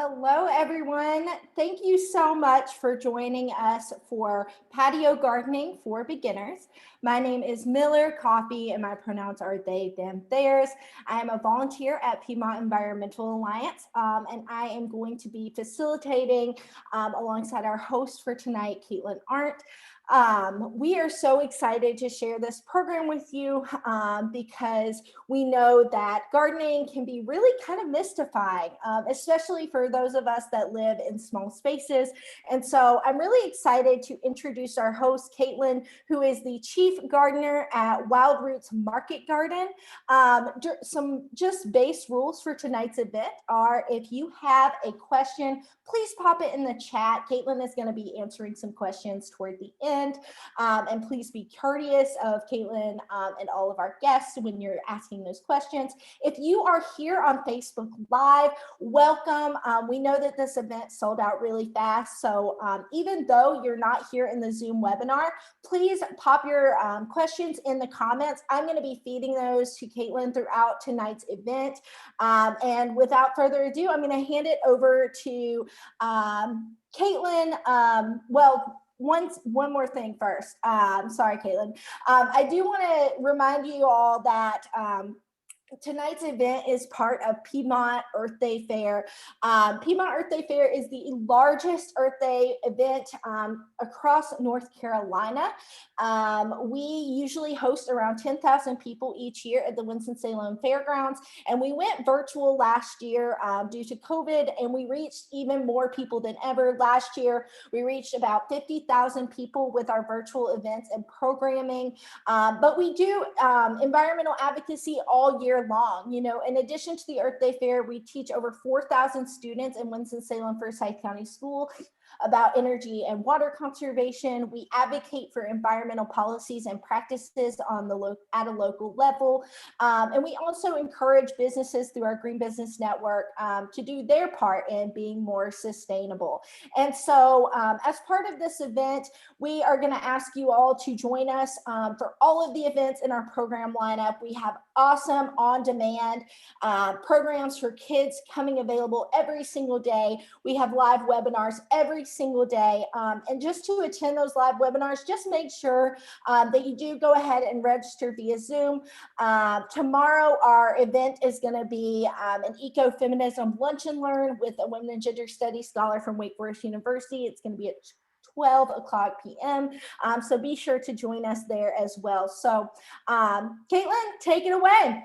Hello, everyone. Thank you so much for joining us for Patio Gardening for Beginners. My name is Miller Coffee, and my pronouns are they, them, theirs. I am a volunteer at Piedmont Environmental Alliance, and I am going to be facilitating alongside our host for tonight, Kaitlan Arndt. We are so excited to share this program with you because we know that gardening can be really kind of mystifying, especially for those of us that live in small spaces. And so I'm really excited to introduce our host, Kaitlan, who is the chief gardener at Wild Roots Market Garden. Some just base rules for tonight's event are if you have a question, please pop it in the chat. Kaitlan is going to be answering some questions toward the end. And please be courteous of Kaitlan and all of our guests when you're asking those questions. If you are here on Facebook Live, welcome. We know that this event sold out really fast. So even though you're not here in the Zoom webinar, please pop your questions in the comments. I'm going to be feeding those to Kaitlan throughout tonight's event. And without further ado, I'm going to hand it over to Kaitlan. One more thing first. Sorry, Kaitlan. I do want to remind you all that tonight's event is part of Piedmont Earth Day Fair. Piedmont Earth Day Fair is the largest Earth Day event across North Carolina. We usually host around 10,000 people each year at the Winston-Salem Fairgrounds, and we went virtual last year due to COVID, and we reached even more people than ever. Last year, we reached about 50,000 people with our virtual events and programming, but we do environmental advocacy all year long. You know, in addition to the Earth Day Fair, we teach over 4,000 students in Winston-Salem Forsyth County School about energy and water conservation. We advocate for environmental policies and practices at a local level. And we also encourage businesses through our Green Business Network to do their part in being more sustainable. And so as part of this event, we are going to ask you all to join us for all of the events in our program lineup. We have awesome on-demand programs for kids coming available every single day. We have live webinars every single day. And just to attend those live webinars, just make sure that you do go ahead and register via Zoom. Tomorrow, our event is going to be an ecofeminism lunch and learn with a women and gender studies scholar from Wake Forest University. It's going to be at 12 o'clock p.m. So be sure to join us there as well. So Kaitlan, take it away.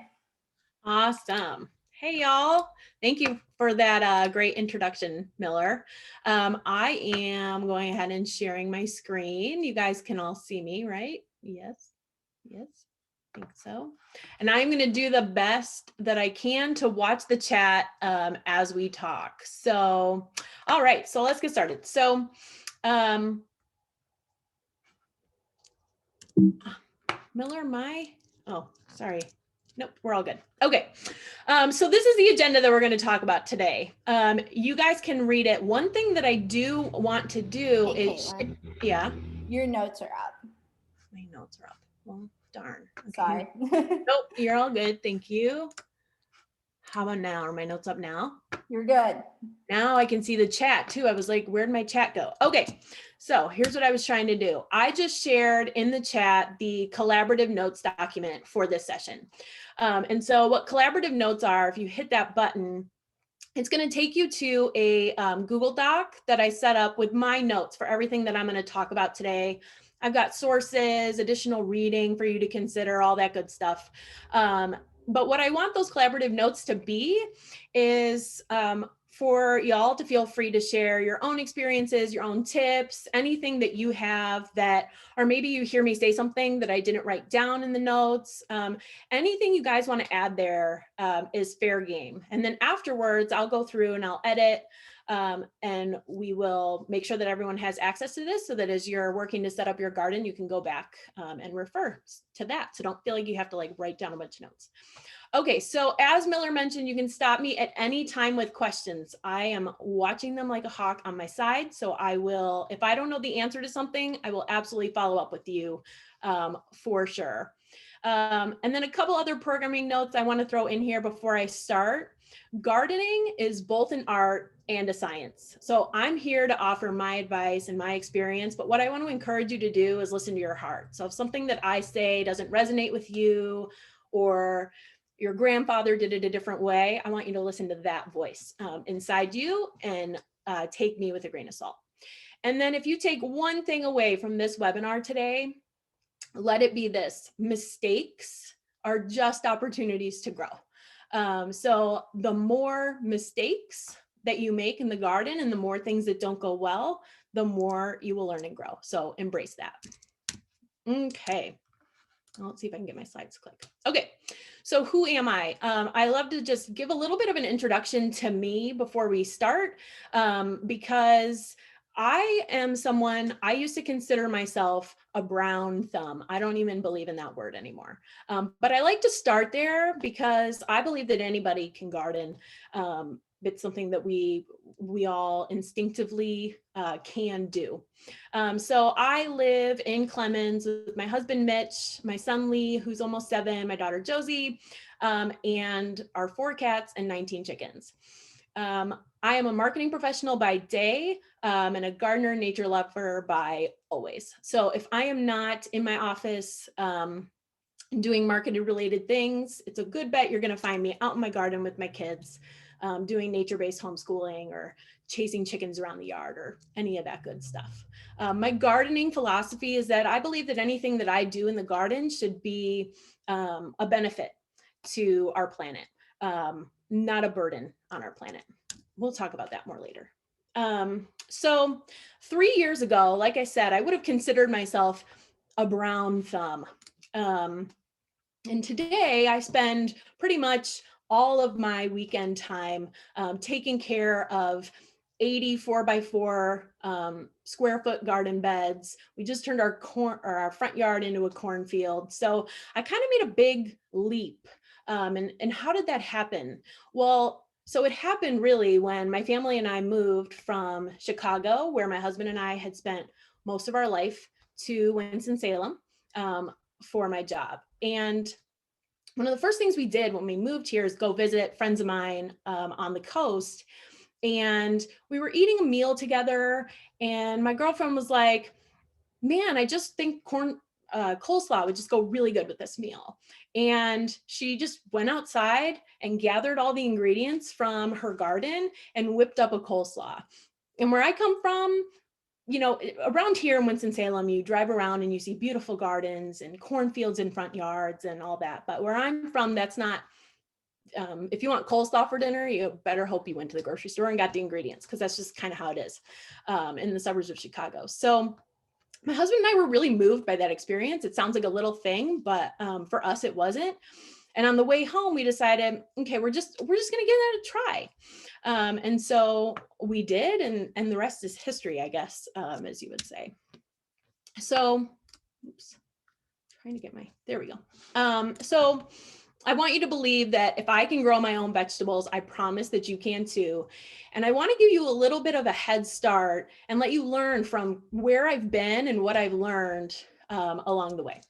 Awesome. Hey, y'all. Thank you for that great introduction, Miller. I am going ahead and sharing my screen. You guys can all see me, right? Yes. Yes. I think so. And I'm going to do the best that I can to watch the chat as we talk. So, all right. So let's get started. So, Miller, oh, sorry. Nope, we're all good. Okay, so this is the agenda that we're going to talk about today. You guys can read it. One thing that I do want to do is, Kaitlan, yeah. your notes are up. My notes are up. Well, darn. Okay. Sorry. Nope, you're all good. Thank you. How about now? Are my notes up now? You're good. Now I can see the chat too. I was like, where'd my chat go? Okay, so here's what I was trying to do. I just shared in the chat the collaborative notes document for this session. And so what collaborative notes are, if you hit that button, it's going to take you to a Google Doc that I set up with my notes for everything that I'm going to talk about today. I've got sources, additional reading for you to consider, all that good stuff. But what I want those collaborative notes to be is for y'all to feel free to share your own experiences, your own tips, anything that you have that, or maybe you hear me say something that I didn't write down in the notes. Anything you guys want to add there is fair game. And then afterwards, I'll go through and I'll edit and we will make sure that everyone has access to this so that as you're working to set up your garden, you can go back and refer to that. So don't feel like you have to like write down a bunch of notes. Okay, so as Miller mentioned, you can stop me at any time with questions. I am watching them like a hawk on my side. So I will, if I don't know the answer to something, I will absolutely follow up with you for sure. And then a couple other programming notes I want to throw in here before I start. Gardening is both an art and a science. So I'm here to offer my advice and my experience, but what I want to encourage you to do is listen to your heart. So if something that I say doesn't resonate with you, or your grandfather did it a different way, I want you to listen to that voice inside you and take me with a grain of salt. And then if you take one thing away from this webinar today, let it be this: mistakes are just opportunities to grow. So the more mistakes that you make in the garden and the more things that don't go well, the more you will learn and grow. So embrace that. Okay. Let's see if I can get my slides clicked. Okay, so who am I? I love to just give a little bit of an introduction to me before we start, because I am someone, I used to consider myself a brown thumb. I don't even believe in that word anymore. But I like to start there because I believe that anybody can garden. It's something that we all instinctively can do. So I live in Clemens with my husband, Mitch, my son, Lee, who's almost 7, my daughter, Josie, and our 4 cats and 19 chickens. I am a marketing professional by day and a gardener and nature lover by always. So if I am not in my office doing marketed related things, it's a good bet you're going to find me out in my garden with my kids, doing nature-based homeschooling or chasing chickens around the yard or any of that good stuff. My gardening philosophy is that I believe that anything that I do in the garden should be a benefit to our planet, not a burden on our planet. We'll talk about that more later. So 3 years ago, like I said, I would have considered myself a brown thumb. And today I spend pretty much all of my weekend time taking care of 80 4x4 square foot garden beds. We just turned our front yard into a cornfield. So I kind of made a big leap. And how did that happen? Well, so it happened really when my family and I moved from Chicago, where my husband and I had spent most of our life, to Winston-Salem for my job. And one of the first things we did when we moved here is go visit friends of mine on the coast. And we were eating a meal together, and my girlfriend was like, man, I just think coleslaw would just go really good with this meal. And she just went outside and gathered all the ingredients from her garden and whipped up a coleslaw. And where I come from, you know, around here in Winston-Salem, you drive around and you see beautiful gardens and cornfields in front yards and all that. But where I'm from, that's not, if you want coleslaw for dinner, you better hope you went to the grocery store and got the ingredients, because that's just kind of how it is in the suburbs of Chicago. So my husband and I were really moved by that experience. It sounds like a little thing, but for us, it wasn't. And on the way home, we decided, okay, we're just gonna give that a try. And so we did, and the rest is history, I guess, as you would say. So, oops, trying to get there we go. So I want you to believe that if I can grow my own vegetables, I promise that you can too. And I want to give you a little bit of a head start and let you learn from where I've been and what I've learned along the way.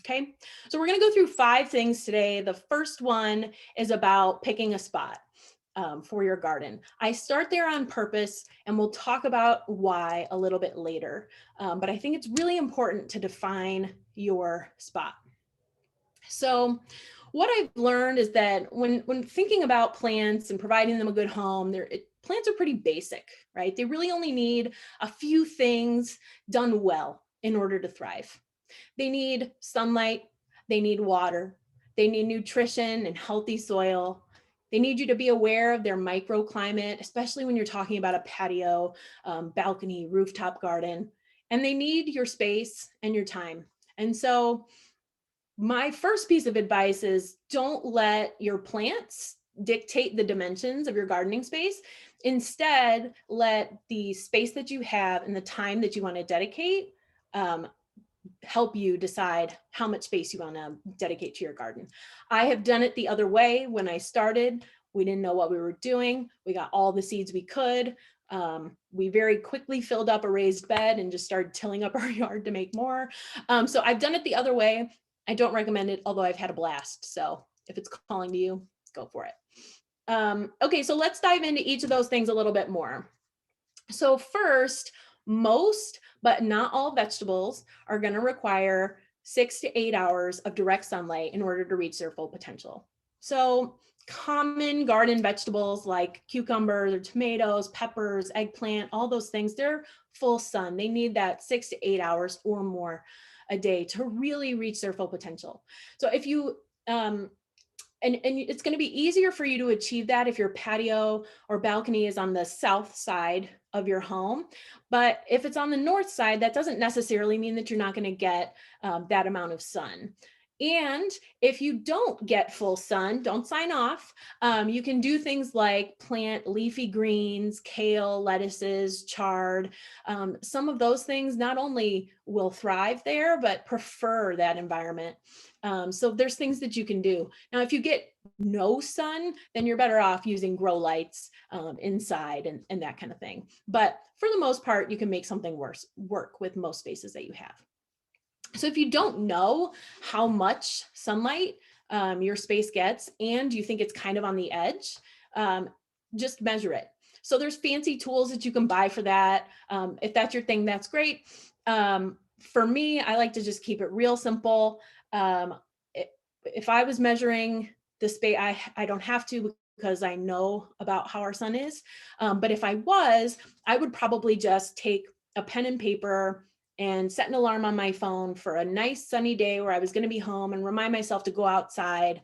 Okay, so we're going to go through 5 things today. The first one is about picking a spot for your garden. I start there on purpose, and we'll talk about why a little bit later. But I think it's really important to define your spot. So what I've learned is that when thinking about plants and providing them a good home, plants are pretty basic, right? They really only need a few things done well in order to thrive. They need sunlight, they need water, they need nutrition and healthy soil. They need you to be aware of their microclimate, especially when you're talking about a patio, balcony, rooftop garden. And they need your space and your time. And so my first piece of advice is don't let your plants dictate the dimensions of your gardening space. Instead, let the space that you have and the time that you want to dedicate help you decide how much space you want to dedicate to your garden. I have done it the other way. When I started, we didn't know what we were doing. We got all the seeds we could. We very quickly filled up a raised bed and just started tilling up our yard to make more. So I've done it the other way. I don't recommend it, although I've had a blast. So if it's calling to you, go for it. Okay, so let's dive into each of those things a little bit more. So first, most, but not all vegetables are going to require 6 to 8 hours of direct sunlight in order to reach their full potential. So common garden vegetables like cucumbers or tomatoes, peppers, eggplant, all those things, they're full sun. They need that 6 to 8 hours or more a day to really reach their full potential. So if you, and it's going to be easier for you to achieve that if your patio or balcony is on the south side of your home. But if it's on the north side, that doesn't necessarily mean that you're not going to get that amount of sun. And if you don't get full sun, don't sign off. You can do things like plant leafy greens, kale, lettuces, chard. Some of those things not only will thrive there, but prefer that environment. So there's things that you can do. Now, if you get no sun, then you're better off using grow lights inside and that kind of thing. But for the most part, you can make something work with most spaces that you have. So if you don't know how much sunlight your space gets and you think it's kind of on the edge, just measure it. So there's fancy tools that you can buy for that. If that's your thing, that's great. For me, I like to just keep it real simple. If I was measuring the space, I don't have to because I know about how our sun is. But if I was, I would probably just take a pen and paper and set an alarm on my phone for a nice sunny day where I was going to be home and remind myself to go outside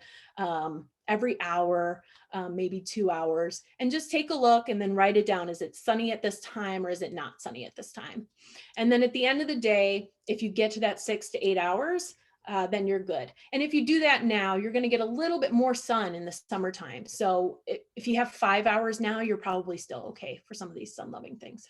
every hour, maybe 2 hours, and just take a look and then write it down. Is it sunny at this time or is it not sunny at this time? And then at the end of the day, if you get to that 6 to 8 hours, then you're good. And if you do that now, you're going to get a little bit more sun in the summertime. So if you have 5 hours now, you're probably still okay for some of these sun loving things.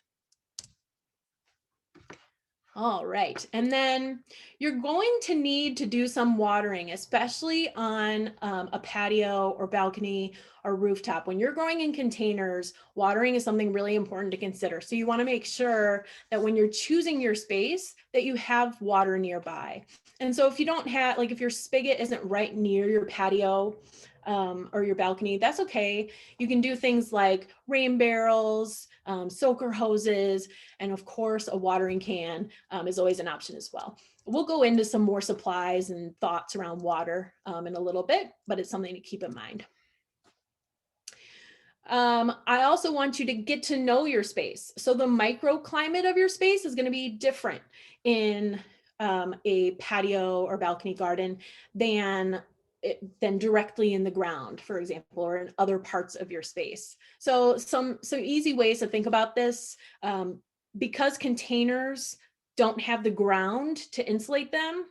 All right, and then you're going to need to do some watering, especially on a patio or balcony or rooftop. When you're growing in containers, watering is something really important to consider. So you want to make sure that when you're choosing your space, that you have water nearby. And so if you don't have, like if your spigot isn't right near your patio, or your balcony, that's okay. You can do things like rain barrels, soaker hoses, and of course, a watering can is always an option as well. We'll go into some more supplies and thoughts around water in a little bit, but it's something to keep in mind. I also want you to get to know your space. So the microclimate of your space is going to be different in a patio or balcony garden than directly in the ground, for example, or in other parts of your space. So some easy ways to think about this, because containers don't have the ground to insulate them,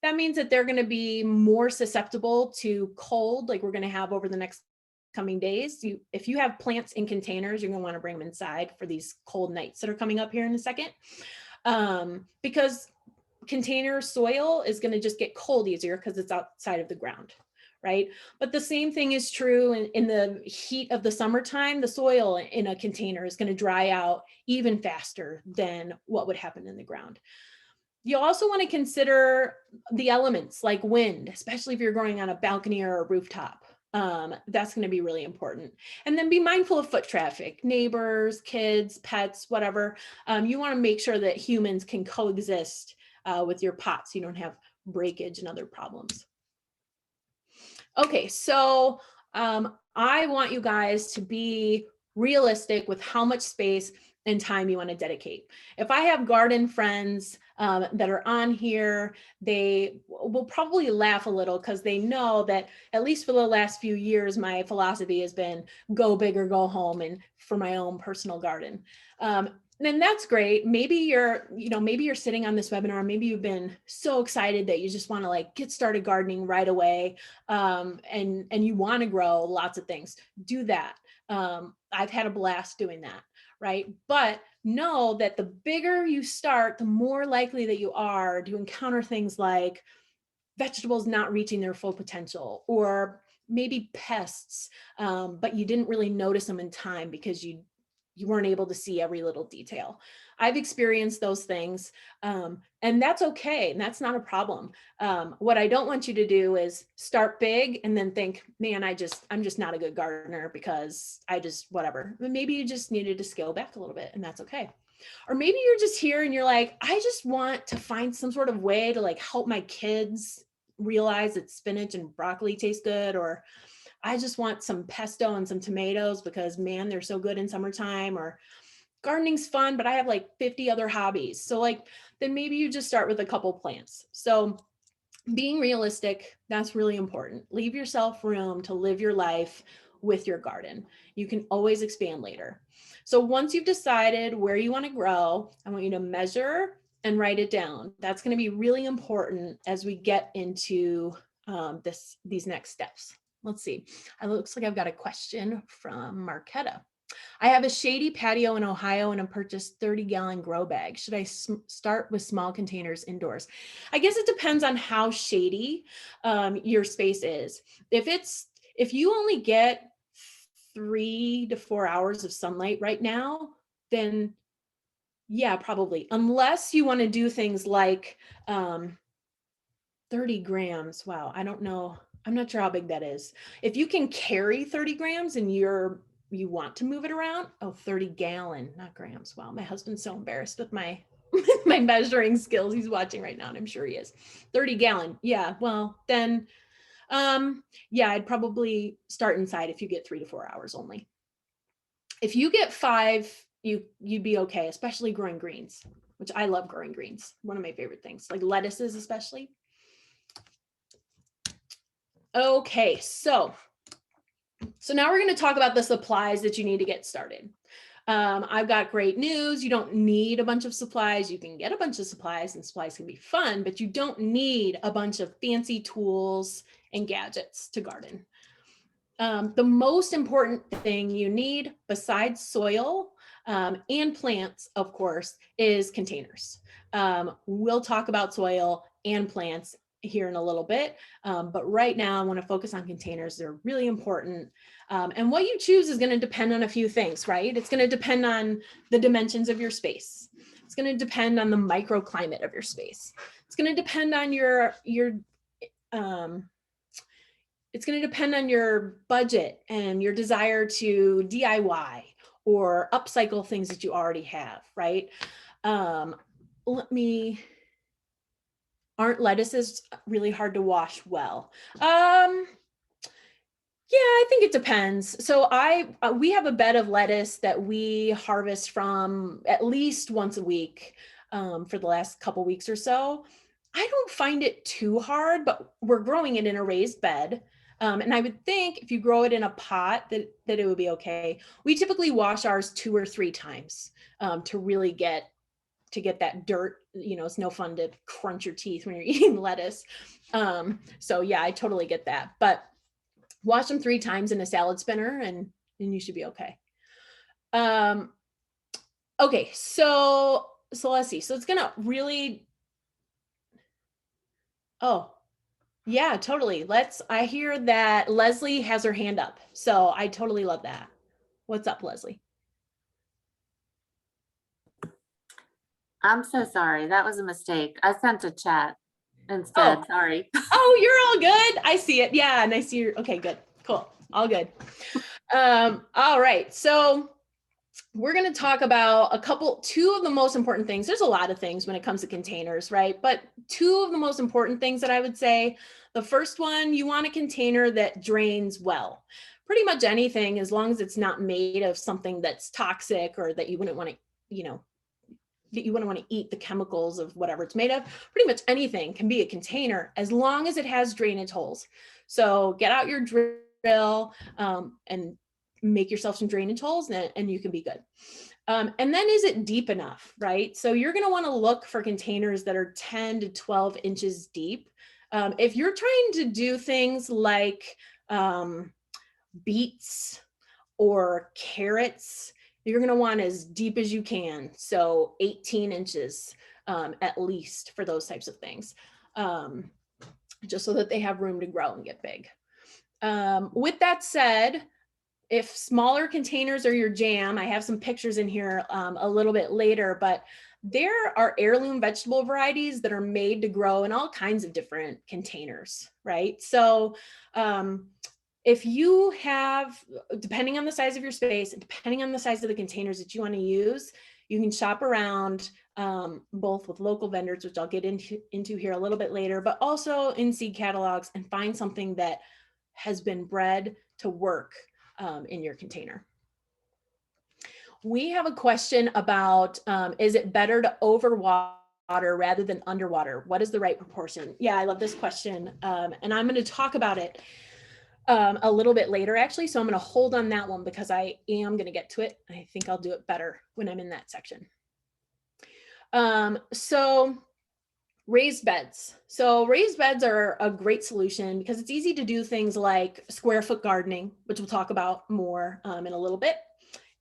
that means that they're going to be more susceptible to cold, like we're going to have over the next coming days. If you have plants in containers, you're going to want to bring them inside for these cold nights that are coming up here in a second, because container soil is going to just get cold easier because it's outside of the ground, right? But the same thing is true in the heat of the summertime. The soil in a container is going to dry out even faster than what would happen in the ground. You also want to consider the elements like wind, especially if you're growing on a balcony or a rooftop. That's going to be really important. And then be mindful of foot traffic, neighbors, kids, pets, whatever. You want to make sure that humans can coexist with your pots. You don't have breakage and other problems. Okay, so I want you guys to be realistic with how much space and time you want to dedicate. If I have garden friends that are on here, they will probably laugh a little because they know that at least for the last few years, my philosophy has been go big or go home, and for my own personal garden. And that's great. Maybe you're sitting on this webinar, maybe you've been so excited that you just want to like get started gardening right away. And you want to grow lots of things. Do that. I've had a blast doing that, right? But know that the bigger you start, the more likely that you are to encounter things like vegetables not reaching their full potential, or maybe pests, but you didn't really notice them in time because you you weren't able to see every little detail. I've experienced those things, and that's okay. And that's not a problem. What I don't want you to do is start big and then think, man, I'm just not a good gardener because whatever. Maybe you just needed to scale back a little bit, and that's okay. Or maybe you're just here and you're like, I just want to find some sort of way to like help my kids realize that spinach and broccoli taste good, or I just want some pesto and some tomatoes because man, they're so good in summertime, or gardening's fun, but I have like 50 other hobbies. So like, then maybe you just start with a couple plants. So being realistic, that's really important. Leave yourself room to live your life with your garden. You can always expand later. So once you've decided where you want to grow, I want you to measure and write it down. That's going to be really important as we get into these next steps. Let's see. It looks like I've got a question from Marquetta. I have a shady patio in Ohio and I purchased 30-gallon grow bag. Should I start with small containers indoors? I guess it depends on how shady your space is. If you only get 3 to 4 hours of sunlight right now, then yeah, probably. Unless you want to do things like 30 grams. Wow, I don't know. I'm not sure how big that is. If you can carry 30 grams and you want to move it around, 30 gallon, not grams. Wow, my husband's so embarrassed with my my measuring skills. He's watching right now and I'm sure he is. 30 gallon. Yeah, well, then yeah, I'd probably start inside if you get 3 to 4 hours only. If you get 5, you'd be okay, especially growing greens, which I love growing greens. One of my favorite things, like lettuces especially. Okay, so now we're going to talk about the supplies that you need to get started. I've got great news. You don't need a bunch of supplies. You can get a bunch of supplies and supplies can be fun, but you don't need a bunch of fancy tools and gadgets to garden. The most important thing you need besides soil and plants, of course, is containers. We'll talk about soil and plants here in a little bit, but right now I want to focus on containers. They're really important. And what you choose is going to depend on a few things, right? It's going to depend on the dimensions of your space. It's going to depend on the microclimate of your space. It's going to depend on it's going to depend on your budget and your desire to DIY or upcycle things that you already have, right? Aren't lettuces really hard to wash well? Yeah, I think it depends. So we have a bed of lettuce that we harvest from at least once a week for the last couple weeks or so. I don't find it too hard, but we're growing it in a raised bed. And I would think if you grow it in a pot that it would be okay. We typically wash ours 2 or 3 times to really get that dirt. You know, it's no fun to crunch your teeth when you're eating lettuce. So yeah, I totally get that. But wash them 3 times in a salad spinner and you should be okay. Okay, so let's see. So it's gonna really, oh, yeah, totally. I hear that Leslie has her hand up. So I totally love that. What's up, Leslie? I'm so sorry. That was a mistake. I sent a chat instead. Oh. Sorry. Oh, you're all good. I see it. Yeah, and I see your, okay, good. Cool. All good. All right. So we're going to talk about 2 of the most important things. There's a lot of things when it comes to containers, right? But 2 of the most important things that I would say, the first one, you want a container that drains well. Pretty much anything, as long as it's not made of something that's toxic or that you wouldn't want to, that you wouldn't want to eat the chemicals of whatever it's made of. Pretty much anything can be a container as long as it has drainage holes. So get out your drill and make yourself some drainage holes and you can be good. And then is it deep enough, right? So you're going to want to look for containers that are 10 to 12 inches deep. If you're trying to do things like beets or carrots, you're going to want as deep as you can. So 18 inches at least for those types of things, just so that they have room to grow and get big. With that said, if smaller containers are your jam, I have some pictures in here a little bit later, but there are heirloom vegetable varieties that are made to grow in all kinds of different containers, right? So if you have, depending on the size of your space, depending on the size of the containers that you want to use, you can shop around both with local vendors, which I'll get into here a little bit later, but also in seed catalogs, and find something that has been bred to work in your container. We have a question about, is it better to overwater rather than underwater? What is the right proportion? Yeah, I love this question. And I'm going to talk about it a little bit later, actually. So I'm going to hold on that one because I am going to get to it. I think I'll do it better when I'm in that section. So raised beds. So raised beds are a great solution because it's easy to do things like square foot gardening, which we'll talk about more in a little bit.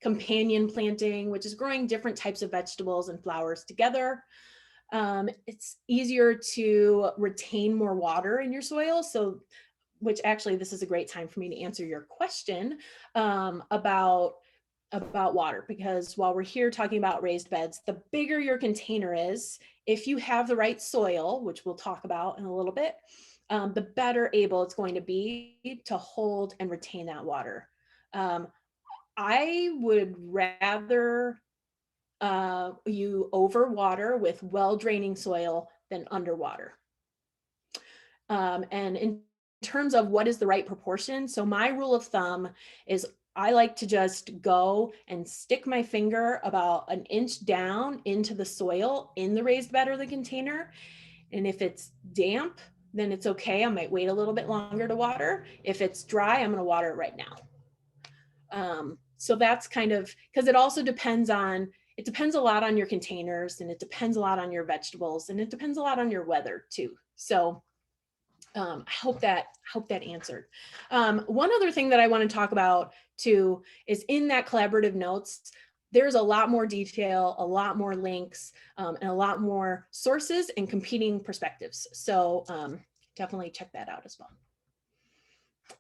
Companion planting, which is growing different types of vegetables and flowers together. It's easier to retain more water in your soil. So, which actually, this is a great time for me to answer your question about water, because while we're here talking about raised beds, the bigger your container is, if you have the right soil, which we'll talk about in a little bit, the better able it's going to be to hold and retain that water. I would rather you overwater with well-draining soil than underwater. And in terms of what is the right proportion, so my rule of thumb is I like to just go and stick my finger about an inch down into the soil in the raised bed or the container. And if it's damp, then it's okay. I might wait a little bit longer to water. If it's dry, I'm going to water it right now. So that's kind of, because it also depends on, it depends a lot on your containers, and it depends a lot on your vegetables, and it depends a lot on your weather too. So I hope that answered. One other thing that I want to talk about too is in that collaborative notes, there's a lot more detail, a lot more links, and a lot more sources and competing perspectives. So definitely check that out as well.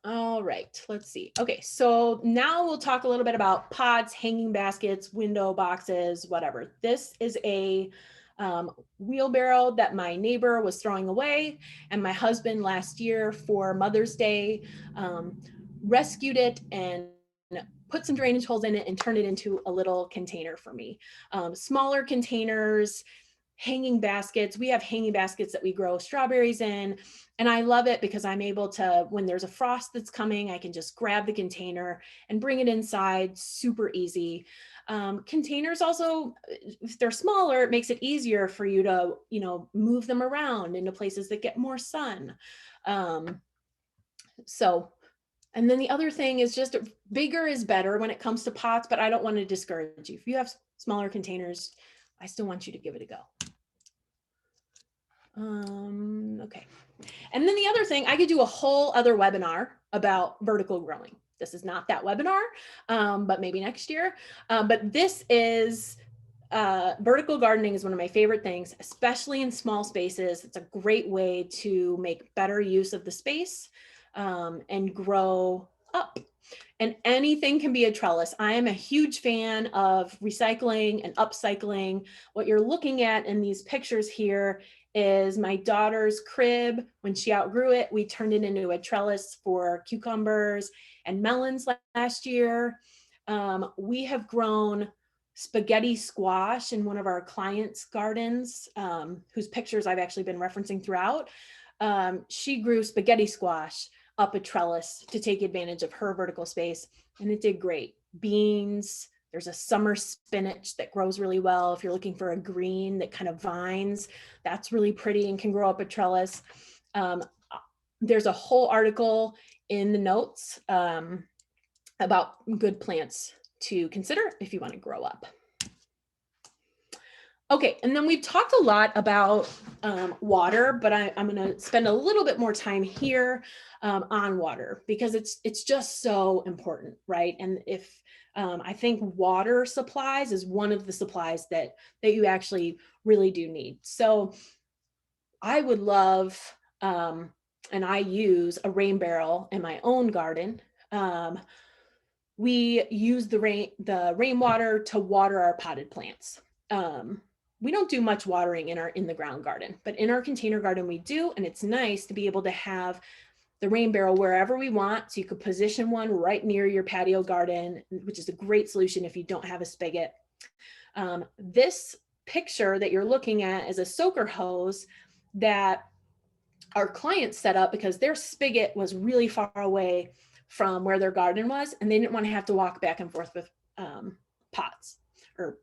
All right, let's see. Okay, so now we'll talk a little bit about pots, hanging baskets, window boxes, whatever. This is a wheelbarrow that my neighbor was throwing away, and my husband last year for Mother's Day rescued it and put some drainage holes in it and turned it into a little container for me. Smaller containers, hanging baskets. We have hanging baskets that we grow strawberries in. And I love it because I'm able to, when there's a frost that's coming, I can just grab the container and bring it inside, super easy. Containers also, if they're smaller, it makes it easier for you to, move them around into places that get more sun. And then the other thing is just bigger is better when it comes to pots, but I don't want to discourage you. If you have smaller containers, I still want you to give it a go. Okay. And then the other thing, I could do a whole other webinar about vertical growing. This is not that webinar, but maybe next year. But this is, vertical gardening is one of my favorite things, especially in small spaces. It's a great way to make better use of the space and grow up. And anything can be a trellis. I am a huge fan of recycling and upcycling. What you're looking at in these pictures here is my daughter's crib. When she outgrew it, we turned it into a trellis for cucumbers and melons last year. We have grown spaghetti squash in one of our clients' gardens, whose pictures I've actually been referencing throughout. She grew spaghetti squash up a trellis to take advantage of her vertical space, and it did great. Beans, there's a summer spinach that grows really well. If you're looking for a green that kind of vines, that's really pretty and can grow up a trellis. There's a whole article in the notes about good plants to consider if you want to grow up. Okay, and then we've talked a lot about water, but I'm going to spend a little bit more time here on water because it's just so important, right? And if I think water supplies is one of the supplies that you actually really do need. So I would love, and I use a rain barrel in my own garden. we use the rainwater to water our potted plants. We don't do much watering in the ground garden, but in our container garden we do, and it's nice to be able to have the rain barrel wherever we want. So you could position one right near your patio garden, which is a great solution if you don't have a spigot. This picture that you're looking at is a soaker hose that our clients set up because their spigot was really far away from where their garden was, and they didn't want to have to walk back and forth with pots or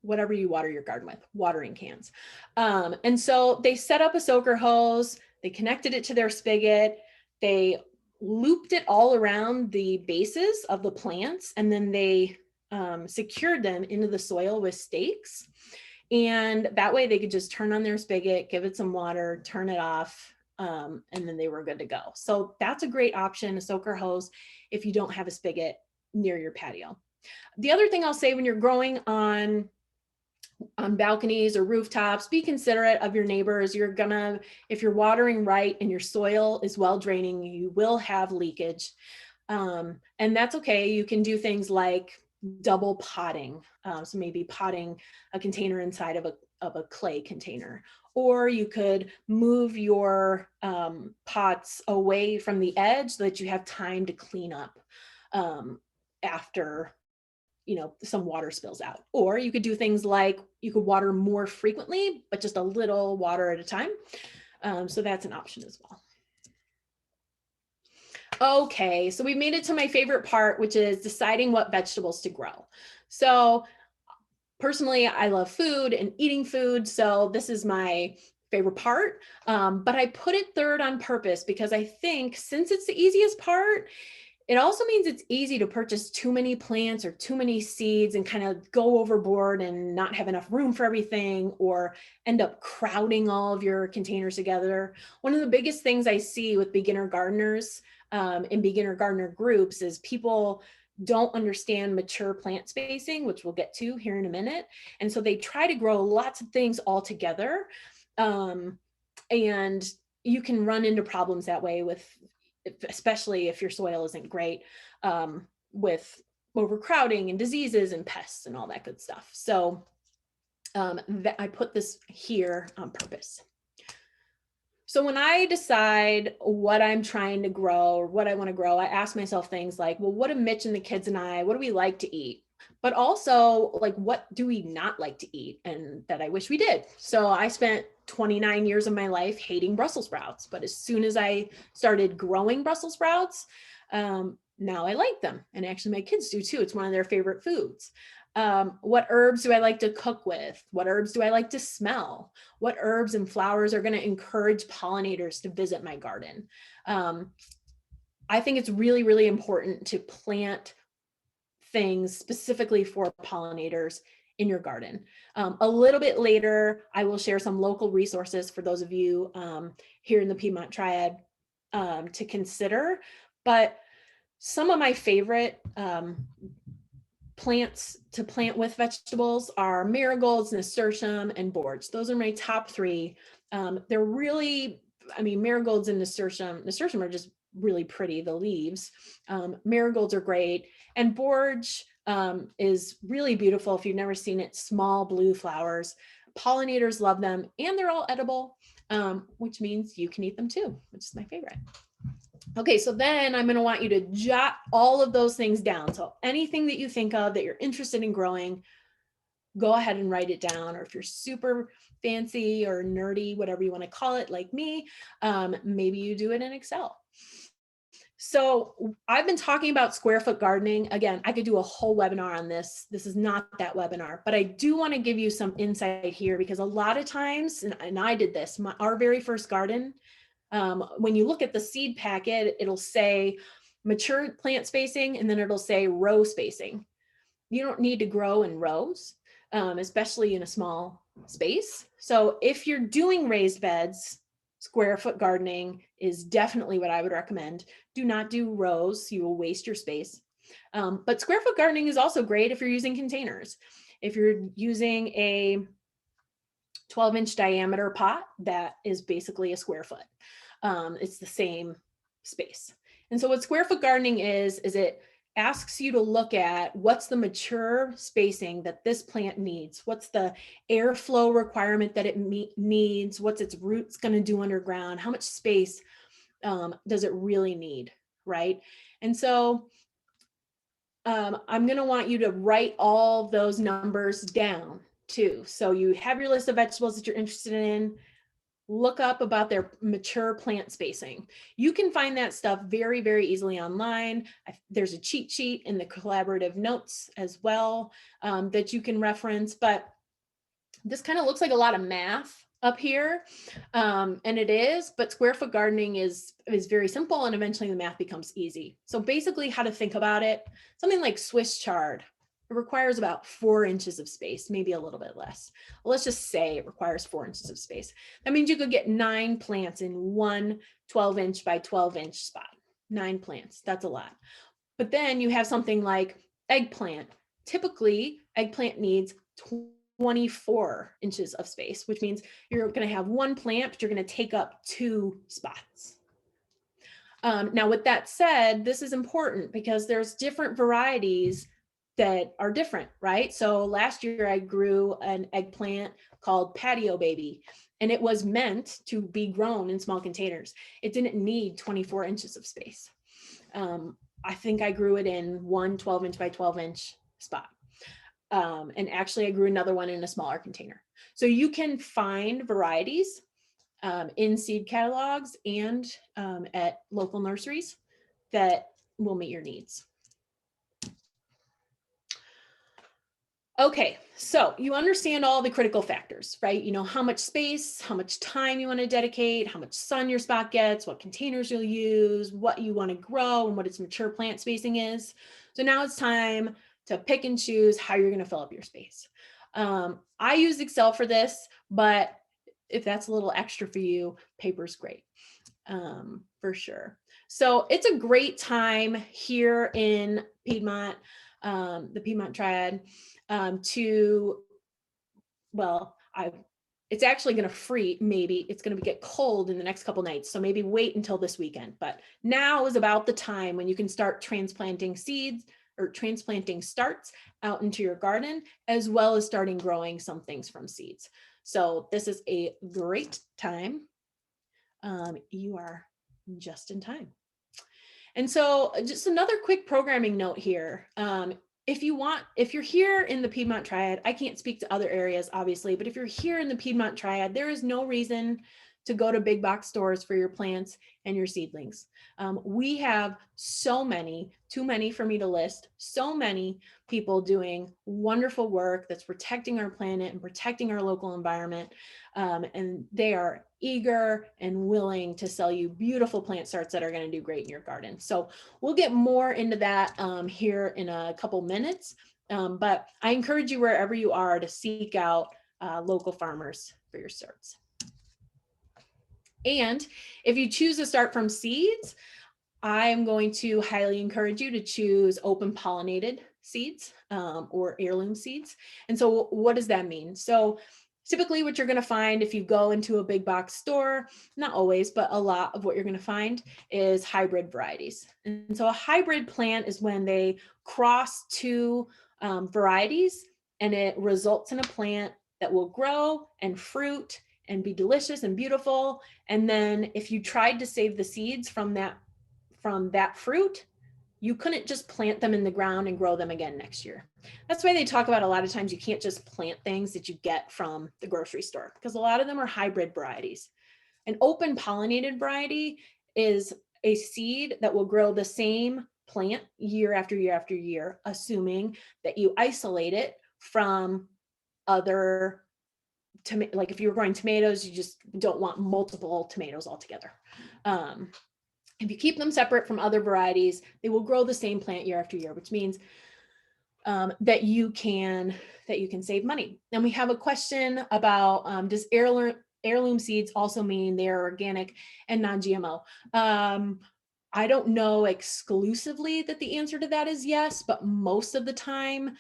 whatever you water your garden with, watering cans. And so they set up a soaker hose, they connected it to their spigot, they looped it all around the bases of the plants, and then they secured them into the soil with stakes. And that way they could just turn on their spigot, give it some water, turn it off, and then they were good to go. So that's a great option, a soaker hose, if you don't have a spigot near your patio. The other thing I'll say, when you're growing on balconies or rooftops, be considerate of your neighbors. If you're watering right and your soil is well draining, you will have leakage. And that's okay. You can do things like double potting. So maybe potting a container inside of a clay container, or you could move your pots away from the edge so that you have time to clean up after some water spills out. Or you could do things like you could water more frequently, but just a little water at a time. So that's an option as well. Okay, so we made it to my favorite part, which is deciding what vegetables to grow. So personally, I love food and eating food, so this is my favorite part, but I put it third on purpose because I think since it's the easiest part, it also means it's easy to purchase too many plants or too many seeds and kind of go overboard and not have enough room for everything, or end up crowding all of your containers together. One of the biggest things I see with beginner gardeners in beginner gardener groups is people don't understand mature plant spacing, which we'll get to here in a minute. And so they try to grow lots of things all together. And you can run into problems that way especially if your soil isn't great, with overcrowding and diseases and pests and all that good stuff. So I put this here on purpose. So when I decide what I'm trying to grow or what I want to grow, I ask myself things like, well, what do Mitch and the kids and what do we like to eat? But also, like, what do we not like to eat and that I wish we did? So I spent 29 years of my life hating Brussels sprouts, but as soon as I started growing Brussels sprouts, now I like them. And actually my kids do too. It's one of their favorite foods. What herbs do I like to cook with? What herbs do I like to smell? What herbs and flowers are going to encourage pollinators to visit my garden? I think it's really, really important to plant things specifically for pollinators in your garden. A little bit later, I will share some local resources for those of you here in the Piedmont Triad to consider. But some of my favorite plants to plant with vegetables are marigolds, nasturtium, and boards. Those are my top three. They're really, marigolds and nasturtium are just really pretty, the leaves. Marigolds are great. And borage is really beautiful if you've never seen it, small blue flowers. Pollinators love them, and they're all edible, which means you can eat them too, which is my favorite. Okay, so then I'm going to want you to jot all of those things down. So anything that you think of that you're interested in growing, go ahead and write it down. Or if you're super fancy or nerdy, whatever you want to call it, like me, maybe you do it in Excel. So I've been talking about square foot gardening. Again, I could do a whole webinar on this. This is not that webinar, but I do want to give you some insight here, because a lot of times, and I did this, our very first garden, when you look at the seed packet, it'll say mature plant spacing, and then it'll say row spacing. You don't need to grow in rows, especially in a small space. So if you're doing raised beds, square foot gardening is definitely what I would recommend. Do not do rows, you will waste your space. But square foot gardening is also great if you're using containers. If you're using a 12-inch diameter pot, that is basically a square foot. It's the same space. And so what square foot gardening is it asks you to look at what's the mature spacing that this plant needs. What's the airflow requirement that it needs? What's its roots going to do underground? How much space does it really need, right? And so I'm going to want you to write all those numbers down too. So you have your list of vegetables that you're interested in. Look up about their mature plant spacing. You can find that stuff very, very easily online. There's a cheat sheet in the collaborative notes as well that you can reference, but this kind of looks like a lot of math up here, and it is, but square foot gardening is very simple, and eventually the math becomes easy. So basically how to think about it, something like Swiss chard, it requires about 4 inches of space, maybe a little bit less. Well, let's just say it requires 4 inches of space. That means you could get 9 plants in one 12-inch by 12-inch spot. 9 plants, that's a lot. But then you have something like eggplant. Typically, eggplant needs 24 inches of space, which means you're going to have 1 plant, but you're going to take up 2 spots. Now, with that said, this is important because there's different varieties that are different, right? So last year I grew an eggplant called Patio Baby, and it was meant to be grown in small containers. It didn't need 24 inches of space. I think I grew it in one 12-inch by 12-inch spot. And actually I grew another one in a smaller container. So you can find varieties in seed catalogs and at local nurseries that will meet your needs. Okay, so you understand all the critical factors, right? You know how much space, how much time you want to dedicate, how much sun your spot gets, what containers you'll use, what you want to grow, and what its mature plant spacing is. So now it's time to pick and choose how you're going to fill up your space. I use Excel for this, but if that's a little extra for you, paper's great, for sure. So it's a great time here in Piedmont, the Piedmont Triad, it's actually going to freeze. Maybe it's going to get cold in the next couple nights. So maybe wait until this weekend. But now is about the time when you can start transplanting seeds or transplanting starts out into your garden, as well as starting growing some things from seeds. So this is a great time. You are just in time. And so just another quick programming note here. If you're here in the Piedmont Triad, I can't speak to other areas, obviously, but if you're here in the Piedmont Triad, there is no reason to go to big box stores for your plants and your seedlings. We have so many, too many for me to list, so many people doing wonderful work that's protecting our planet and protecting our local environment. And they are eager and willing to sell you beautiful plant starts that are going to do great in your garden. So we'll get more into that here in a couple minutes. But I encourage you wherever you are to seek out local farmers for your starts. And if you choose to start from seeds, I'm going to highly encourage you to choose open pollinated seeds or heirloom seeds. And so what does that mean? So typically what you're going to find if you go into a big box store, not always, but a lot of what you're going to find is hybrid varieties. And so a hybrid plant is when they cross 2 varieties and it results in a plant that will grow and fruit and be delicious and beautiful. And then if you tried to save the seeds from that fruit, you couldn't just plant them in the ground and grow them again next year. That's why they talk about a lot of times you can't just plant things that you get from the grocery store, because a lot of them are hybrid varieties. An open pollinated variety is a seed that will grow the same plant year after year after year, assuming that you isolate it from other like if you're growing tomatoes, you just don't want multiple tomatoes altogether. If you keep them separate from other varieties, they will grow the same plant year after year, which means that you can save money. And we have a question about does heirloom seeds also mean they're organic and non-GMO? I don't know exclusively that the answer to that is yes, but most of the time,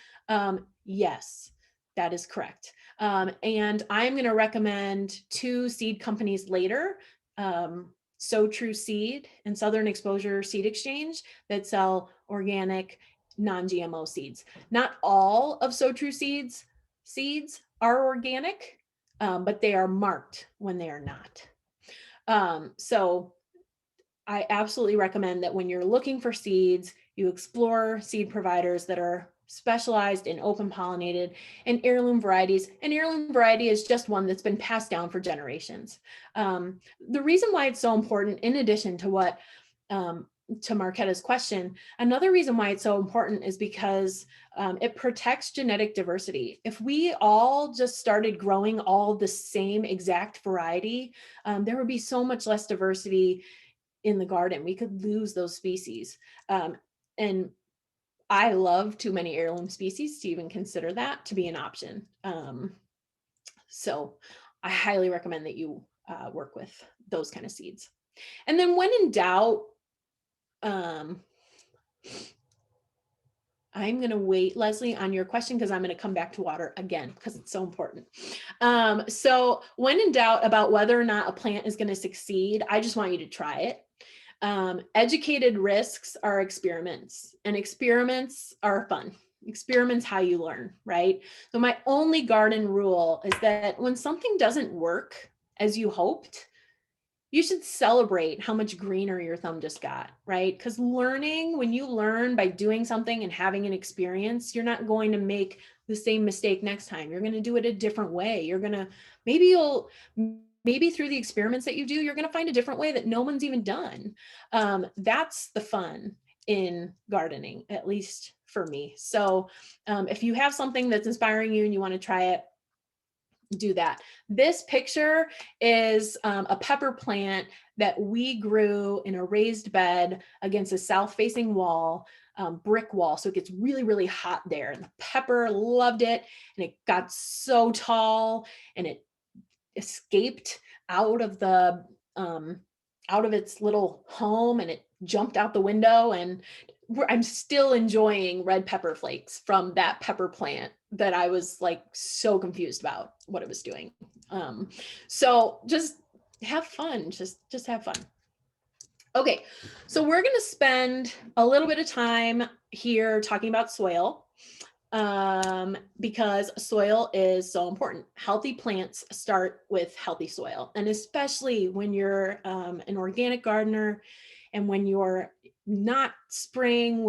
yes, that is correct. And I'm going to recommend 2 seed companies later. So True Seed and Southern Exposure Seed Exchange that sell organic, non-GMO seeds. Not all of So True seeds are organic, but they are marked when they are not. So I absolutely recommend that when you're looking for seeds, you explore seed providers that are specialized in open pollinated and heirloom varieties. And heirloom variety is just one that's been passed down for generations. The reason why it's so important, in addition to what to Marquetta's question, another reason why it's so important is because it protects genetic diversity. If we all just started growing all the same exact variety, there would be so much less diversity in the garden. We could lose those species. And I love too many heirloom species to even consider that to be an option. So I highly recommend that you work with those kind of seeds. And then when in doubt, I'm going to wait, Leslie, on your question because I'm going to come back to water again because it's so important. So when in doubt about whether or not a plant is going to succeed, I just want you to try it. Educated risks are experiments, and experiments are fun. Experiments how you learn, right? So my only garden rule is that when something doesn't work as you hoped, you should celebrate how much greener your thumb just got, right? Because learning, when you learn by doing something and having an experience, you're not going to make the same mistake next time. You're going to do it a different way. You're going to, maybe through the experiments that you do, you're going to find a different way that no one's even done. That's the fun in gardening, at least for me. So if you have something that's inspiring you and you want to try it, do that. This picture is a pepper plant that we grew in a raised bed against a south-facing wall, brick wall. So it gets really, really hot there. And the pepper loved it. And it got so tall and it escaped out of its little home and it jumped out the window. And I'm still enjoying red pepper flakes from that pepper plant that I was like so confused about what it was doing. So just have fun, just have fun. Okay, so we're going to spend a little bit of time here talking about soil because soil is so important. Healthy plants start with healthy soil, and especially when you're an organic gardener and when you're not spraying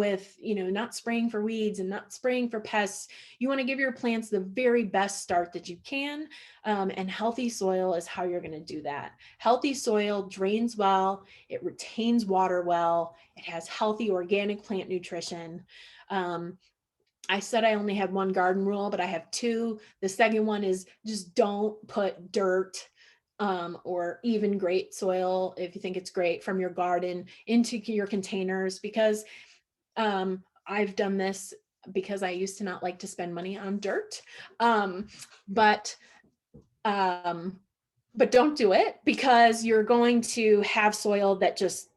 not spraying for weeds and not spraying for pests, you want to give your plants the very best start that you can. And healthy soil is how you're going to do that. Healthy soil drains well, it retains water well, it has healthy organic plant nutrition. I said I only had one garden rule, but I have two. The second one is just don't put dirt or even great soil, if you think it's great, from your garden into your containers, because I've done this because I used to not like to spend money on dirt. But don't do it, because you're going to have soil that just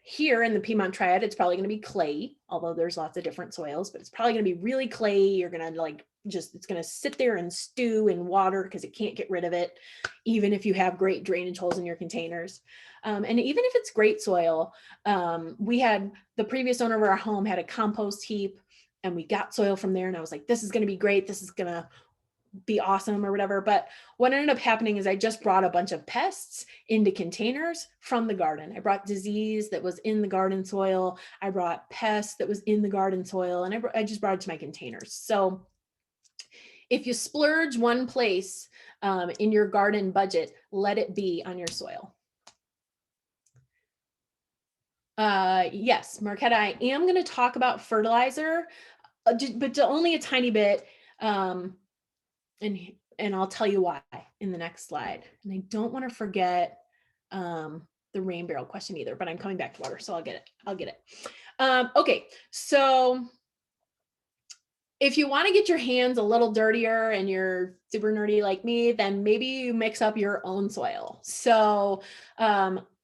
here in the Piedmont Triad, it's probably going to be clay, although there's lots of different soils, but it's probably going to be really clay. You're going to it's going to sit there and stew in water because it can't get rid of it, even if you have great drainage holes in your containers. And even if it's great soil, we had the previous owner of our home had a compost heap and we got soil from there. And I was like, this is going to be great. This is going to be awesome or whatever. But what ended up happening is I just brought a bunch of pests into containers from the garden. I brought disease that was in the garden soil. I brought pests that was in the garden soil, and I just brought it to my containers. So if you splurge one place in your garden budget, let it be on your soil. Yes, Marquetta, I am going to talk about fertilizer, but only a tiny bit. And I'll tell you why in the next slide. And I don't want to forget the rain barrel question either, but I'm coming back to water, so I'll get it. Okay, so if you want to get your hands a little dirtier and you're super nerdy like me, then maybe you mix up your own soil. So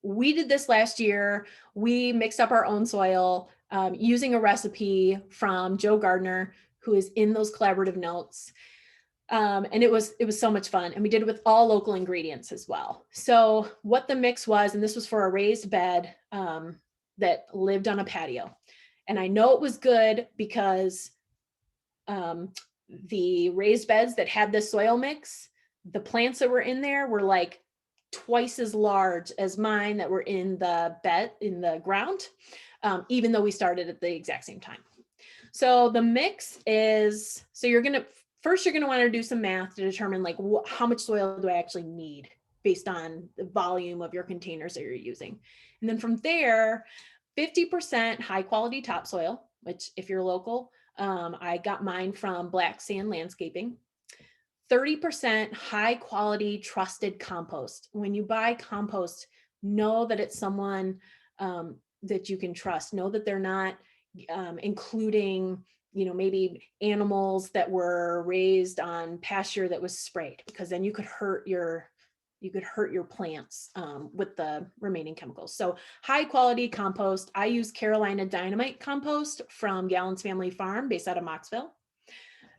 we did this last year. We mixed up our own soil using a recipe from Joe Gardner, who is in those collaborative notes. And it was so much fun. And we did it with all local ingredients as well. So what the mix was, and this was for a raised bed that lived on a patio. And I know it was good because the raised beds that had this soil mix, the plants that were in there were like twice as large as mine that were in the bed in the ground, even though we started at the exact same time. So the mix is, so you're going to want to do some math to determine like how much soil do I actually need based on the volume of your containers that you're using. And then from there, 50% high quality topsoil, which if you're local, I got mine from Black Sand Landscaping. 30% high quality trusted compost. When you buy compost, know that it's someone that you can trust. Know that they're not including, maybe animals that were raised on pasture that was sprayed, because then you could hurt your plants with the remaining chemicals. So high quality compost. I use Carolina Dynamite compost from Gallon's Family Farm based out of Moxville.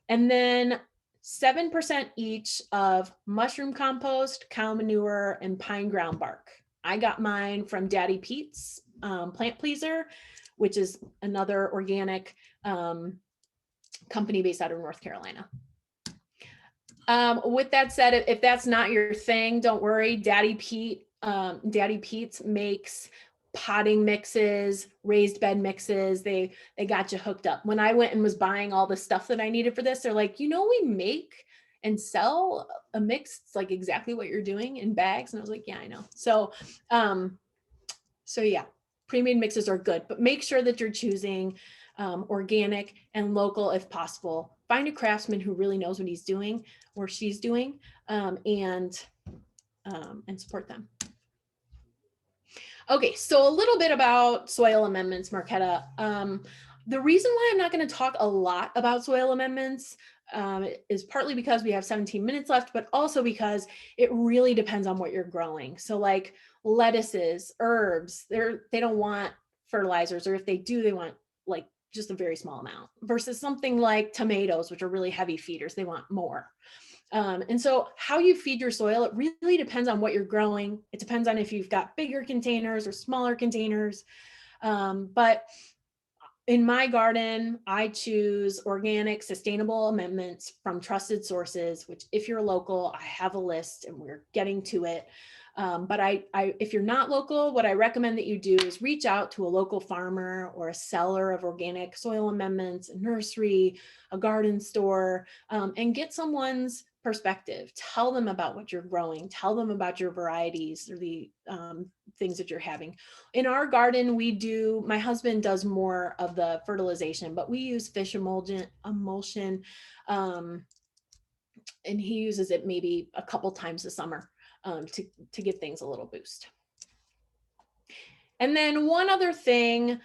And then 7% each of mushroom compost, cow manure, and pine ground bark. I got mine from Daddy Pete's Plant Pleaser, which is another organic company based out of North Carolina. With that said, if that's not your thing, don't worry. Daddy Pete's makes potting mixes, raised bed mixes. They got you hooked up. When I went and was buying all the stuff that I needed for this, they're like, we make and sell a mix. It's like exactly what you're doing in bags. And I was like, yeah, I know. So yeah, pre-made mixes are good, but make sure that you're choosing organic and local if possible. Find a craftsman who really knows what he's doing or she's doing, and support them. Okay, so a little bit about soil amendments, Marquetta. The reason why I'm not going to talk a lot about soil amendments is partly because we have 17 minutes left, but also because it really depends on what you're growing. So like lettuces, herbs, they don't want fertilizers, or if they do, they want like just a very small amount, versus something like tomatoes, which are really heavy feeders, they want more. And so how you feed your soil, it really depends on what you're growing. It depends on if you've got bigger containers or smaller containers. But in my garden, I choose organic, sustainable amendments from trusted sources, which if you're local, I have a list and we're getting to it. But if you're not local, what I recommend that you do is reach out to a local farmer or a seller of organic soil amendments, a nursery, a garden store, and get someone's perspective. Tell them about what you're growing. Tell them about your varieties or the things that you're having. In our garden, my husband does more of the fertilization, but we use fish emulsion, and he uses it maybe a couple times a summer to give things a little boost. And then one other thing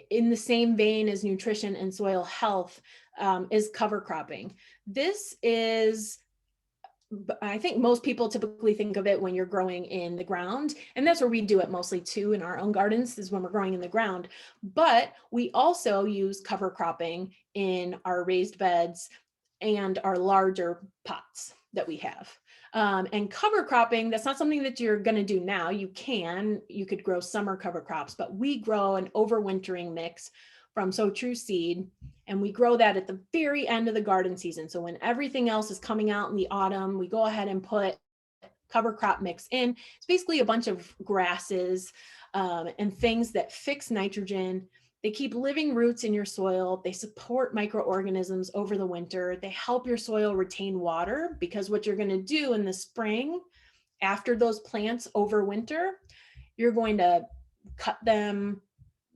in the same vein as nutrition and soil health is cover cropping. This is, I think most people typically think of it when you're growing in the ground, and that's where we do it mostly too in our own gardens, is when we're growing in the ground. But we also use cover cropping in our raised beds and our larger pots that we have. And cover cropping, that's not something that you're going to do now. You could grow summer cover crops, but we grow an overwintering mix from So True Seed, and we grow that at the very end of the garden season. So when everything else is coming out in the autumn, we go ahead and put cover crop mix in. It's basically a bunch of grasses and things that fix nitrogen. They keep living roots in your soil. They support microorganisms over the winter. They help your soil retain water, because what you're going to do in the spring, after those plants overwinter, you're going to cut them,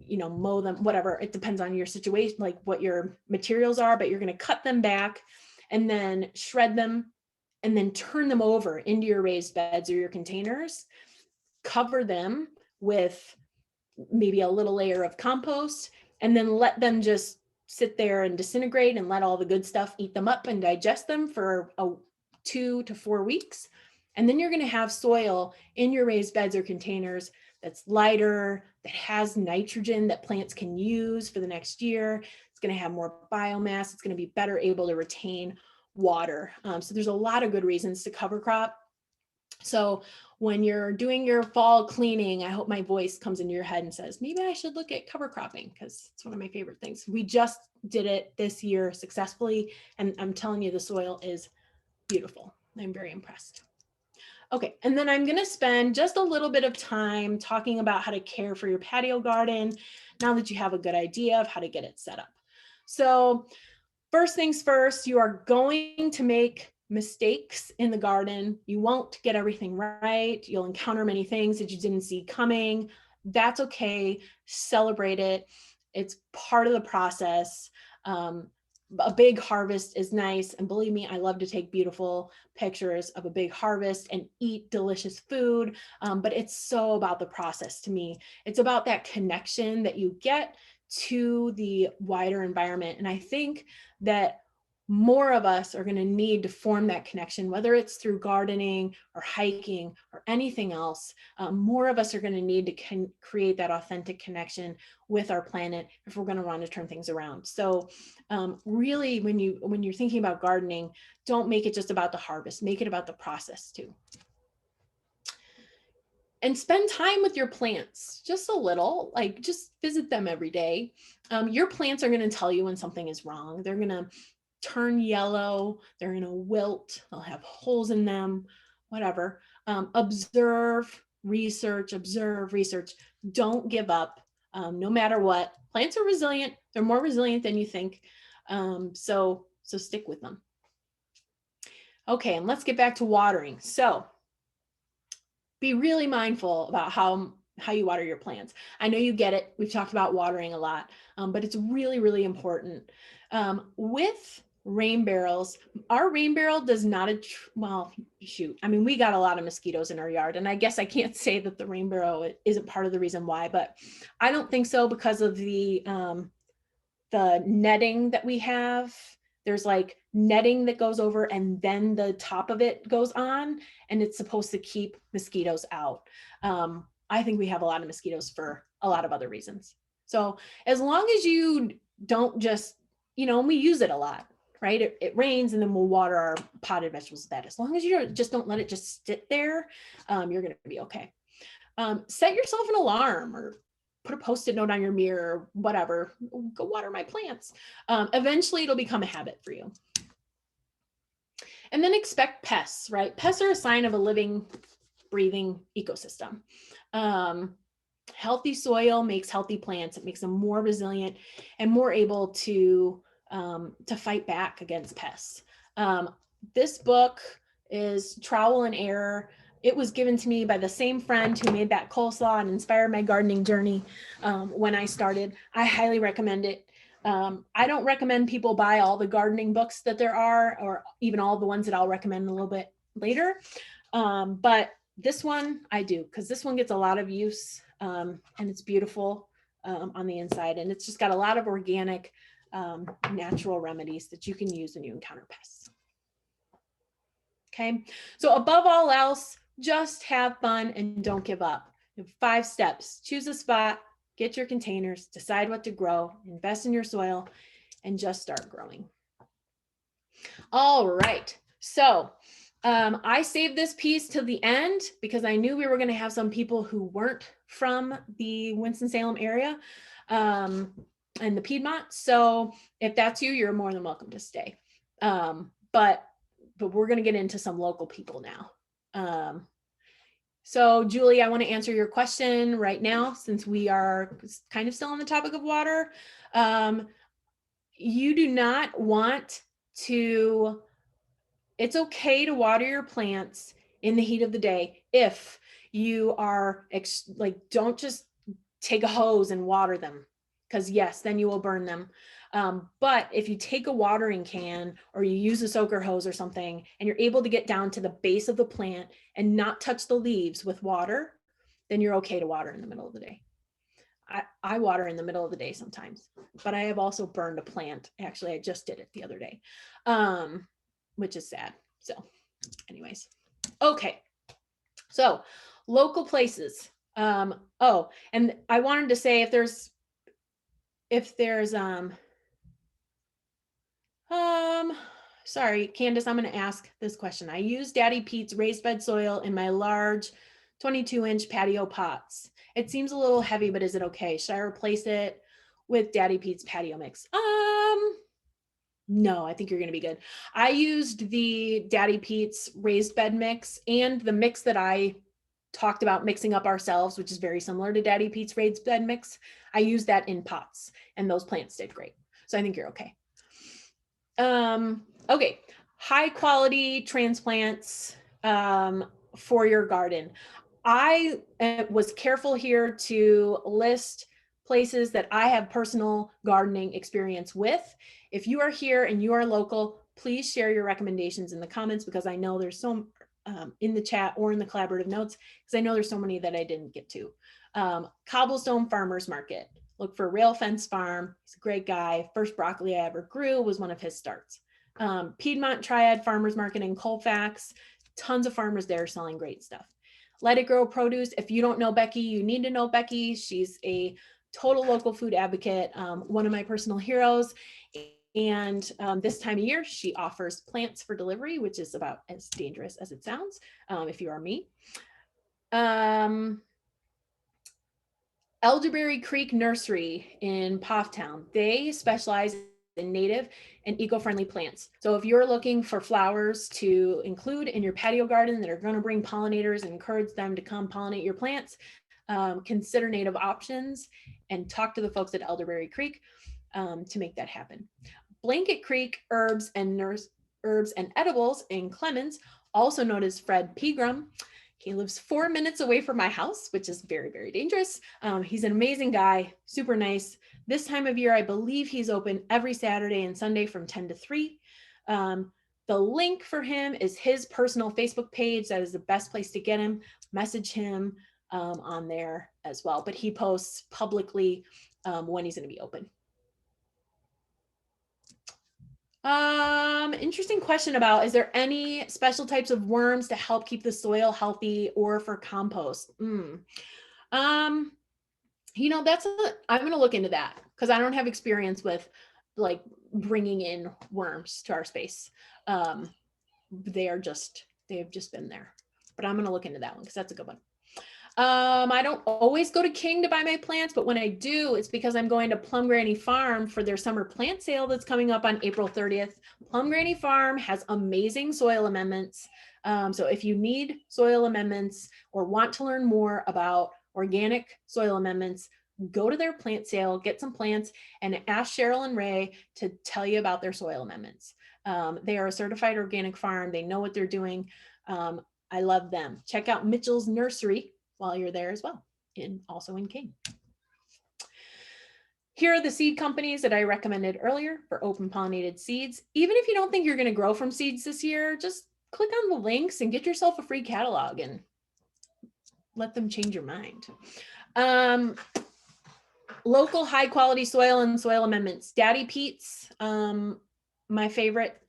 mow them, whatever. It depends on your situation, like what your materials are, but you're going to cut them back and then shred them and then turn them over into your raised beds or your containers, cover them with maybe a little layer of compost, and then let them just sit there and disintegrate and let all the good stuff eat them up and digest them for 2 to 4 weeks. And then you're going to have soil in your raised beds or containers that's lighter, that has nitrogen that plants can use for the next year. It's going to have more biomass. It's going to be better able to retain water. So there's a lot of good reasons to cover crop. So when you're doing your fall cleaning, I hope my voice comes into your head and says, maybe I should look at cover cropping, because it's one of my favorite things. We just did it this year successfully, and I'm telling you, the soil is beautiful. I'm very impressed. Okay, and then I'm gonna spend just a little bit of time talking about how to care for your patio garden now that you have a good idea of how to get it set up. So first things first, you are going to make mistakes in the garden. You won't get everything right. You'll encounter many things that you didn't see coming. That's okay. Celebrate it. It's part of the process. A big harvest is nice. And believe me, I love to take beautiful pictures of a big harvest and eat delicious food. But it's so about the process to me. It's about that connection that you get to the wider environment. And I think that more of us are going to need to form that connection, whether it's through gardening or hiking or anything else. More of us are going to need to create that authentic connection with our planet if we're going to want to turn things around. So really, when you're thinking about gardening, don't make it just about the harvest, make it about the process too. And spend time with your plants, just a little, like just visit them every day. Your plants are going to tell you when something is wrong. They're going to turn yellow, they're going to wilt, they'll have holes in them, whatever. Observe, research, don't give up. No matter what, plants are resilient. They're more resilient than you think. So stick with them. Okay, and let's get back to watering. So be really mindful about how you water your plants. I know you get it. We've talked about watering a lot, but it's really, really important. With rain barrels, our rain barrel does not, well, shoot. I mean, we got a lot of mosquitoes in our yard, and I guess I can't say that the rain barrel isn't part of the reason why, but I don't think so, because of the netting that we have. There's like netting that goes over and then the top of it goes on, and it's supposed to keep mosquitoes out. I think we have a lot of mosquitoes for a lot of other reasons. So as long as you don't just, we use it a lot, right? It rains and then we'll water our potted vegetables with that. As long as you don't let it just sit there, you're going to be okay. Set yourself an alarm or put a Post-it note on your mirror or whatever. Go water my plants. Eventually it'll become a habit for you. And then expect pests, right? Pests are a sign of a living, breathing ecosystem. Healthy soil makes healthy plants. It makes them more resilient and more able to fight back against pests. This book is Trial and Error. It was given to me by the same friend who made that coleslaw and inspired my gardening journey when I started. I highly recommend it. I don't recommend people buy all the gardening books that there are, or even all the ones that I'll recommend a little bit later. But this one I do, because this one gets a lot of use and it's beautiful on the inside. And it's just got a lot of organic, natural remedies that you can use when you encounter pests. Okay, so above all else, just have fun and don't give up. 5 steps: choose a spot, get your containers, decide what to grow, invest in your soil, and just start growing. All right, so I saved this piece till the end because I knew we were going to have some people who weren't from the Winston-Salem area and the Piedmont. So if that's you, you're more than welcome to stay. But we're going to get into some local people now. So Julie, I want to answer your question right now, since we are kind of still on the topic of water. You do not want to, it's okay to water your plants in the heat of the day if you are don't just take a hose and water them, because yes, then you will burn them. But if you take a watering can or you use a soaker hose or something and you're able to get down to the base of the plant and not touch the leaves with water, then you're okay to water in the middle of the day. I water in the middle of the day sometimes, but I have also burned a plant. Actually, I just did it the other day, which is sad. So anyways, okay. So local places. Oh, and I wanted to say if there's sorry, Candace, I'm going to ask this question. I use Daddy Pete's raised bed soil in my large 22-inch patio pots. It seems a little heavy, but is it okay? Should I replace it with Daddy Pete's patio mix? No, I think you're going to be good. I used the Daddy Pete's raised bed mix and the mix that I talked about mixing up ourselves, which is very similar to Daddy Pete's raised bed mix. I used that in pots and those plants did great. So I think you're okay. Okay, high quality transplants for your garden. I was careful here to list places that I have personal gardening experience with. If you are here and you are local, please share your recommendations in the comments because I know there's so in the chat or in the collaborative notes, because I know there's so many that I didn't get to. Cobblestone Farmers Market. Look for Rail Fence Farm. He's a great guy. First broccoli I ever grew was one of his starts. Piedmont Triad Farmers Market in Colfax. Tons of farmers there selling great stuff. Let It Grow Produce. If you don't know Becky, you need to know Becky. She's a total local food advocate, one of my personal heroes. And this time of year, she offers plants for delivery, which is about as dangerous as it sounds, if you are me. Elderberry Creek Nursery in Pofftown. They specialize in native and eco-friendly plants. So if you're looking for flowers to include in your patio garden that are going to bring pollinators and encourage them to come pollinate your plants, consider native options and talk to the folks at Elderberry Creek to make that happen. Blanket Creek Herbs and Edibles in Clemens, also known as Fred Pegram. He lives 4 minutes away from my house, which is very, very dangerous. He's an amazing guy, super nice. This time of year, I believe he's open every Saturday and Sunday from 10 to 3. The link for him is his personal Facebook page. That is the best place to get him. Message him on there as well. But he posts publicly when he's going to be open. Interesting question about, is there any special types of worms to help keep the soil healthy or for compost? You know, I'm going to look into that because I don't have experience with like bringing in worms to our space. They have just been there, but I'm going to look into that one because that's a good one. I don't always go to King to buy my plants, but when I do, it's because I'm going to Plum Granny Farm for their summer plant sale that's coming up on April 30th. Plum Granny Farm has amazing soil amendments. So if you need soil amendments or want to learn more about organic soil amendments, go to their plant sale, get some plants, and ask Cheryl and Ray to tell you about their soil amendments. They are a certified organic farm. They know what they're doing. I love them. Check out Mitchell's Nursery while you're there as well, also in King. Here are the seed companies that I recommended earlier for open pollinated seeds. Even if you don't think you're going to grow from seeds this year, just click on the links and get yourself a free catalog and let them change your mind. Local high quality soil and soil amendments. Daddy Pete's, my favorite.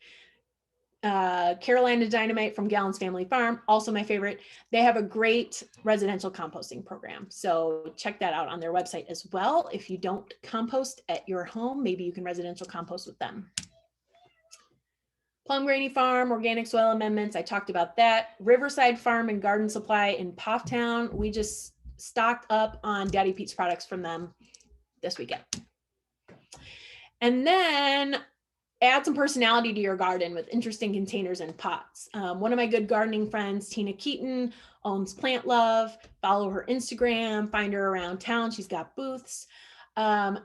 Carolina Dynamite from Gallon's Family Farm, also my favorite. They have a great residential composting program. So check that out on their website as well. If you don't compost at your home, maybe you can residential compost with them. Plum Granny Farm, organic soil amendments. I talked about that. Riverside Farm and Garden Supply in Pofftown. We just stocked up on Daddy Pete's products from them this weekend. And then add some personality to your garden with interesting containers and pots. One of my good gardening friends, Tina Keaton, owns Plant Love. Follow her Instagram, find her around town. She's got booths. And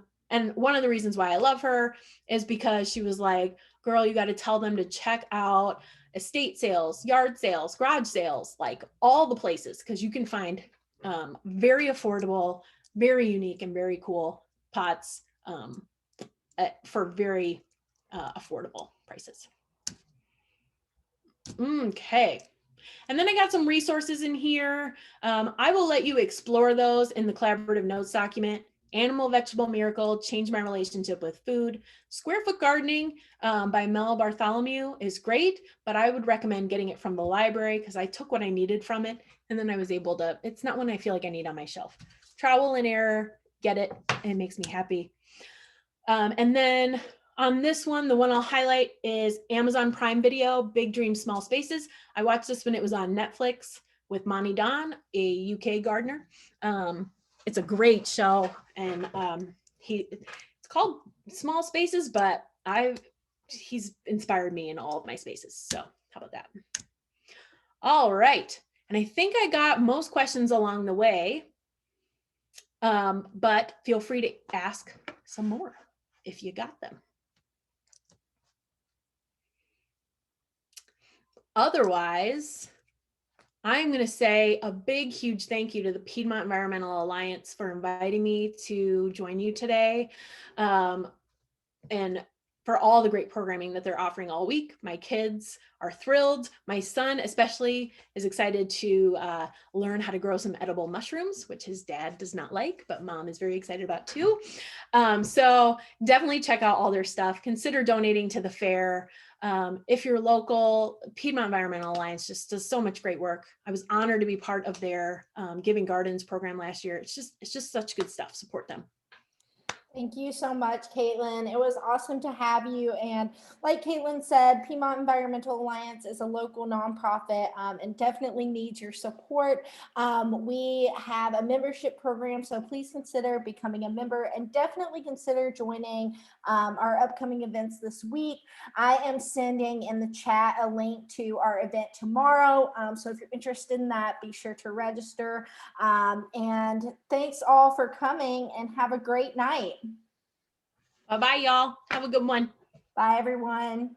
one of the reasons why I love her is because she was like, girl, you got to tell them to check out estate sales, yard sales, garage sales, like all the places, because you can find very affordable, very unique, and very cool pots for very affordable prices. Okay. And then I got some resources in here. I will let you explore those in the collaborative notes document. Animal Vegetable Miracle, Change My Relationship with Food. Square Foot Gardening by Mel Bartholomew is great, but I would recommend getting it from the library because I took what I needed from it and then I was able to, it's not one I feel like I need on my shelf. Trial and error, get it, it makes me happy. And then On this one, the one I'll highlight is Amazon Prime Video, Big Dreams, Small Spaces. I watched this when it was on Netflix with Monty Don, a UK gardener. It's a great show, and it's called Small Spaces, but he's inspired me in all of my spaces. So how about that? All right, and I think I got most questions along the way, but feel free to ask some more if you got them. Otherwise, I'm going to say a big, huge thank you to the Piedmont Environmental Alliance for inviting me to join you today, and for all the great programming that they're offering all week. My kids are thrilled. My son especially is excited to learn how to grow some edible mushrooms, which his dad does not like, but mom is very excited about too. So definitely check out all their stuff. Consider donating to the fair. If you're local, Piedmont Environmental Alliance just does so much great work. I was honored to be part of their Giving Gardens program last year. It's just such good stuff. Support them. Thank you so much, Caitlin. It was awesome to have you. And like Caitlin said, Piedmont Environmental Alliance is a local nonprofit and definitely needs your support. We have a membership program, so please consider becoming a member and definitely consider joining our upcoming events this week. I am sending in the chat a link to our event tomorrow. So if you're interested in that, be sure to register. And thanks all for coming and have a great night. Bye-bye, y'all. Have a good one. Bye, everyone.